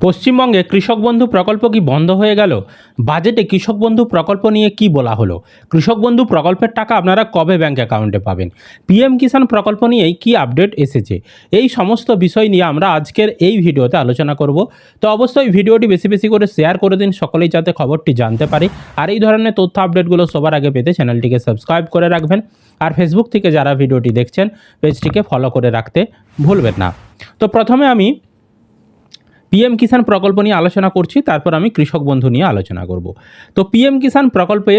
পশ্চিমবঙ্গে কৃষক বন্ধু প্রকল্প কি বন্ধ হয়ে গেল? বাজেটে কৃষক বন্ধু প্রকল্প নিয়ে কি বলা হলো? কৃষক বন্ধু প্রকল্পের টাকা আপনারা কবে ব্যাঙ্ক অ্যাকাউন্টে পাবেন? পিএম কিষাণ প্রকল্প নিয়েই কি আপডেট এসেছে? এই সমস্ত বিষয় নিয়ে আমরা আজকের এই ভিডিওতে আলোচনা করব। তো অবশ্যই ভিডিওটি বেশি বেশি করে শেয়ার করে দিন, সকলেই যাতে খবরটি জানতে পারে। আর এই ধরনের তথ্য আপডেটগুলো সবার আগে পেতে চ্যানেলটিকে সাবস্ক্রাইব করে রাখবেন। আর ফেসবুক থেকে যারা ভিডিওটি দেখছেন পেজটিকে ফলো করে রাখতে ভুলবেন না। তো প্রথমে আমি পিএম কিষাণ প্রকল্প নিয়ে আলোচনা করছি, তারপর আমি কৃষক বন্ধু নিয়ে আলোচনা করব। তো পিএম কিষাণ প্রকল্পে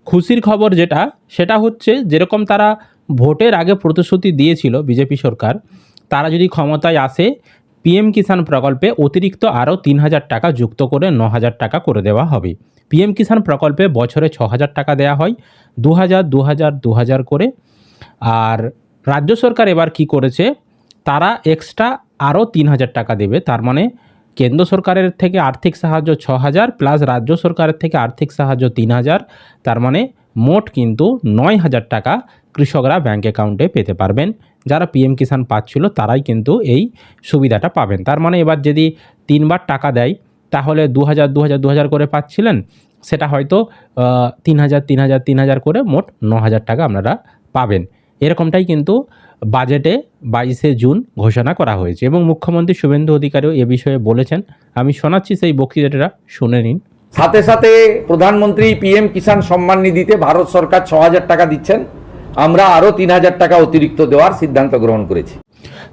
খুশির খবর সেটা হচ্ছে, যেরকম তারা ভোটের আগে প্রতিশ্রুতি দিয়েছিল বিজেপি সরকার, তারা যদি ক্ষমতায় আসে পিএম কিষাণ প্রকল্পে অতিরিক্ত আরও 3,000 টাকা যুক্ত করে 9,000 টাকা করে দেওয়া হবে। পিএম কিষাণ প্রকল্পে বছরে 6,000 টাকা দেওয়া হয়, 2,000 করে। আর রাজ্য সরকার এবার কি করেছে, তারা এক্সট্রা আরও 3,000 টাকা দেবে। তার মানে কেন্দ্র সরকারের থেকে আর্থিক সাহায্য 6,000 প্লাস রাজ্য সরকারের থেকে আর্থিক সাহায্য 3,000, তার মানে মোট কিন্তু 9,000 টাকা কৃষকরা ব্যাঙ্ক অ্যাকাউন্টে পেতে পারবেন। যারা পিএম কিষাণ পাচ্ছিল তারাই কিন্তু এই সুবিধাটা পাবেন। তার মানে এবার যদি 3বার টাকা দেয় তাহলে 2,000 করে পাচ্ছিলেন, সেটা হয়তো 3,000 করে মোট 9,000 টাকা আপনারা পাবেন। এরকমটাই কিন্তু বাজেটে 22শে জুন ঘোষণা করা হয়েছে এবং মুখ্যমন্ত্রী শুভেন্দু অধিকারীও এ বিষয়ে বলেছেন। আমি শোনাচ্ছি সেই বক্তৃতাটা, শুনে নিন। সাথে সাথে প্রধানমন্ত্রী পিএম কিষাণ সম্মান নিধিতে ভারত সরকার 6,000 টাকা দিচ্ছেন। আমরা আরও 3,000 টাকা অতিরিক্ত দেওয়ার সিদ্ধান্ত গ্রহণ করেছি।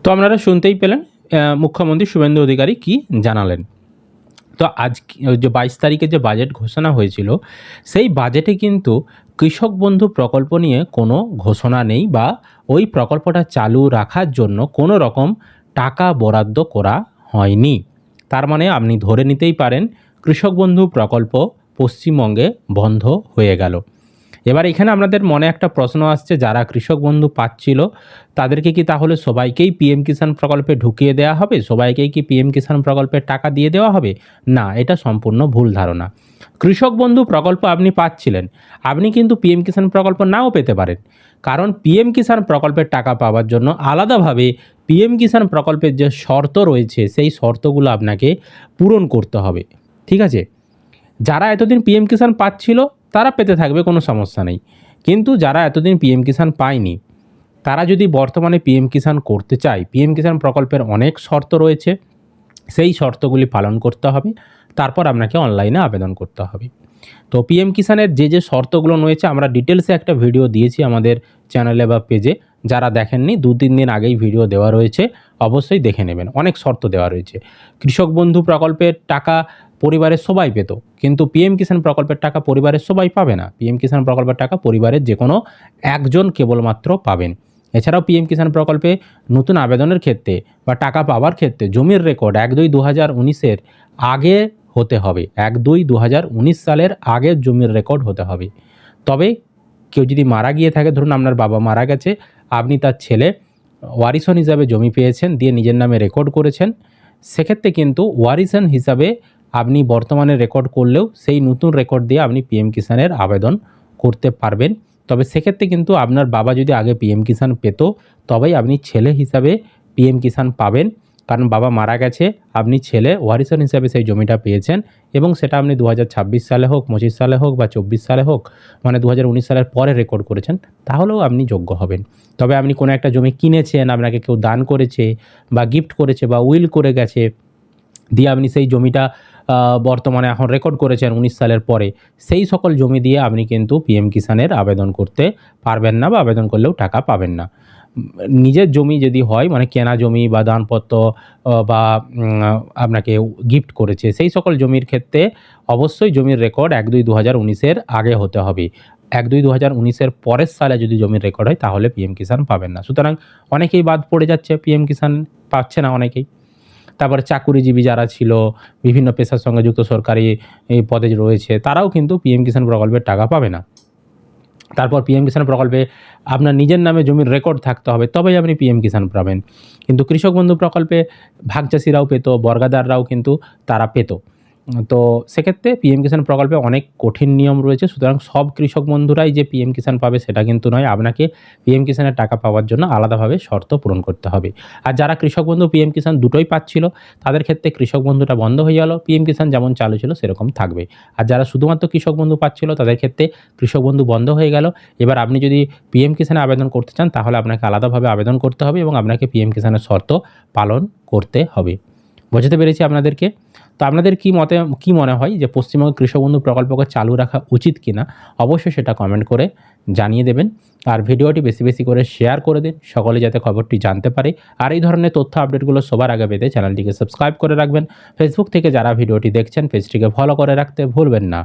তো আপনারা শুনতেই পেলেন মুখ্যমন্ত্রী শুভেন্দু অধিকারী কি জানালেন। তো আজ যে 22 তারিখে যে বাজেট ঘোষণা হয়েছিল, সেই বাজেটে কিন্তু কৃষক বন্ধু প্রকল্প নিয়ে কোনো ঘোষণা নেই বা ওই প্রকল্পটা চালু রাখার জন্য কোনো রকম টাকা বরাদ্দ করা হয়নি। তার মানে আপনি ধরে নিতেই পারেন কৃষক বন্ধু প্রকল্প পশ্চিমবঙ্গে বন্ধ হয়ে গেল। এবার এখানে আপনাদের মনে একটা প্রশ্ন আসছে, যারা কৃষক বন্ধু পাচ্ছিল তাদেরকে কি তাহলে সবাইকেই পিএম কিষাণ প্রকল্পে ঢুকিয়ে দেওয়া হবে? সবাইকেই কি পিএম কিষাণ প্রকল্পের টাকা দিয়ে দেওয়া হবে? না, এটা সম্পূর্ণ ভুল ধারণা। কৃষক বন্ধু প্রকল্প আপনি পাচ্ছিলেন, আপনি কিন্তু পিএম কিষাণ প্রকল্প নাও পেতে পারেন। কারণ পিএম কিষাণ প্রকল্পের টাকা পাওয়ার জন্য আলাদাভাবে পিএম কিষাণ প্রকল্পের যে শর্ত রয়েছে সেই শর্তগুলো আপনাকে পূরণ করতে হবে। ঠিক আছে? যারা এতদিন পিএম কিষাণ পাচ্ছিল তারা পেতে থাকবে, কোনো সমস্যা নেই। কিন্তু যারা এতদিন পিএম কিষাণ পায়নি, তারা যদি বর্তমানে পিএম কিষাণ করতে চায়, পিএম কিষাণ প্রকল্পের অনেক শর্ত রয়েছে, সেই শর্তগুলি পালন করতে হবে। তারপর আপনাকে অনলাইনে আবেদন করতে হবে। তো পিএম কিষাণের যে শর্তগুলো রয়েছে আমরা ডিটেলসে একটা ভিডিও দিয়েছি আমাদের চ্যানেলে বা পেজে। যারা দেখেননি 2-3 দিন আগেই ভিডিও দেওয়া রয়েছে, অবশ্যই দেখে নেবেন। অনেক শর্ত দেওয়া রয়েছে। কৃষক বন্ধু প্রকল্পের টাকা পরিবারের সবাই পেত, কিন্তু পিএম কিষাণ প্রকল্পের টাকা পরিবারের সবাই পাবে না। পিএম কিষাণ প্রকল্পের টাকা পরিবারের যে কোনো একজন কেবলমাত্র পাবেন। এছাড়াও পিএম কিষাণ প্রকল্পে নতুন আবেদনের ক্ষেত্রে বা টাকা পাওয়ার ক্ষেত্রে জমির রেকর্ড 1-2-2019-এর আগে হতে হবে। 1-2-2019 সালের আগের জমির রেকর্ড হতে হবে। তবে কেউ যদি মারা গিয়ে থাকে, ধরুন আপনার বাবা মারা গেছে, আপনি তার ছেলে ওয়ারিশন হিসাবে জমি পেয়েছেন, দিয়ে নিজের নামে রেকর্ড করেছেন, সেক্ষেত্রে কিন্তু ওয়ারিশন হিসাবে আপনি বর্তমানে রেকর্ড করলেও সেই নতুন রেকর্ড দিয়ে আপনি পিএম কিষাণের আবেদন করতে পারবেন। তবে সেক্ষেত্রে কিন্তু আপনার বাবা যদি আগে পিএম কিষাণ পেত, তবেই আপনি ছেলে হিসাবে পিএম কিষাণ পাবেন। কারণ বাবা মারা গেছে, আপনি ছেলে ওয়ারিশন হিসাবে সেই জমিটা পেয়েছেন এবং সেটা আপনি 2026 সালে হোক, 25 সালে হোক বা 24 সালে হোক, মানে 2019 সালের পরে রেকর্ড করেছেন, তাহলেও আপনি যোগ্য হবেন। তবে আপনি কোনো একটা জমি কিনেছেন, আপনাকে কেউ দান করেছে বা গিফট করেছে বা উইল করে গেছে, দিয়ে আপনি সেই জমিটা বর্তমানে এখন রেকর্ড করেছেন 19 সালের পরে, সেই সকল জমি দিয়ে আপনি কিন্তু পিএম কিষাণের আবেদন করতে পারবেন না বা আবেদন করলেও টাকা পাবেন না। নিজের জমি যদি হয়, মানে কেনা জমি বা দানপত্র বা আপনাকে গিফট করেছে, সেই সকল জমির ক্ষেত্রে অবশ্যই জমির রেকর্ড 1-2-2019-এর আগে হতে হবে। 1-2-2019-এর পরের সালে যদি জমির রেকর্ড হয় তাহলে পিএম কিষাণ পাবেন না। সুতরাং অনেকেই বাদ পড়ে যাচ্ছে, পিএম কিষাণ পাচ্ছে না অনেকেই। তারপরে চাকুরিজীবী যারা ছিল, বিভিন্ন পেশার সঙ্গে যুক্ত সরকারি পদে রয়েছে, তারাও কিন্তু পিএম কিষাণ প্রকল্পের টাকা পাবে না। তারপর পিএম কিষাণ প্রকল্পে আপনার নিজের নামে জমির রেকর্ড থাকতে হবে, তবেই আপনি পিএম কিষাণ পাবেন। কিন্তু কৃষক বন্ধু প্রকল্পে ভাগ চাষিরাও পেত, বর্গাদাররাও কিন্তু তারা পেত। তো সেক্ষেত্রে পিএম কিষাণ প্রকল্পে অনেক কঠিন নিয়ম রয়েছে, সুতরাং সব কৃষক বন্ধুরাই যে পিএম কিষাণ পাবে সেটা কিন্তু নয়। আপনাকে পিএম কিষাণের টাকা পাওয়ার জন্য আলাদাভাবে শর্ত পূরণ করতে হবে। আর যারা কৃষক বন্ধু পিএম কিষাণ দুটোই পাচ্ছিল, তাদের ক্ষেত্রে কৃষক বন্ধুটা বন্ধ হয়ে গেল, পিএম কিষাণ যেমন চালু ছিল সেরকম থাকবে। আর যারা শুধুমাত্র কৃষক বন্ধু পাচ্ছিল, তাদের ক্ষেত্রে কৃষক বন্ধু বন্ধ হয়ে গেল। এবার আপনি যদি পিএম কিষাণে আবেদন করতে চান, তাহলে আপনাকে আলাদাভাবে আবেদন করতে হবে এবং আপনাকে পিএম কিষাণের শর্ত পালন করতে হবে। বোঝাতে পেরেছি আপনাদেরকে? তো আপনাদের কি মনে হয় যে পশ্চিমবঙ্গ কৃষক বন্ধু প্রকল্পকে চালু রাখা উচিত কিনা, অবশ্যই সেটা কমেন্ট করে জানিয়ে দেবেন। আর ভিডিওটি বেশি বেশি করে শেয়ার করে দিন, সকলে যাতে খবরটি জানতে পারে। আর এই ধরনের তথ্য আপডেটগুলো সবার আগে পেতে চ্যানেলটিকে সাবস্ক্রাইব করে রাখবেন। ফেসবুক থেকে যারা ভিডিওটি দেখছেন, পেজটিকে ফলো করে রাখতে ভুলবেন না।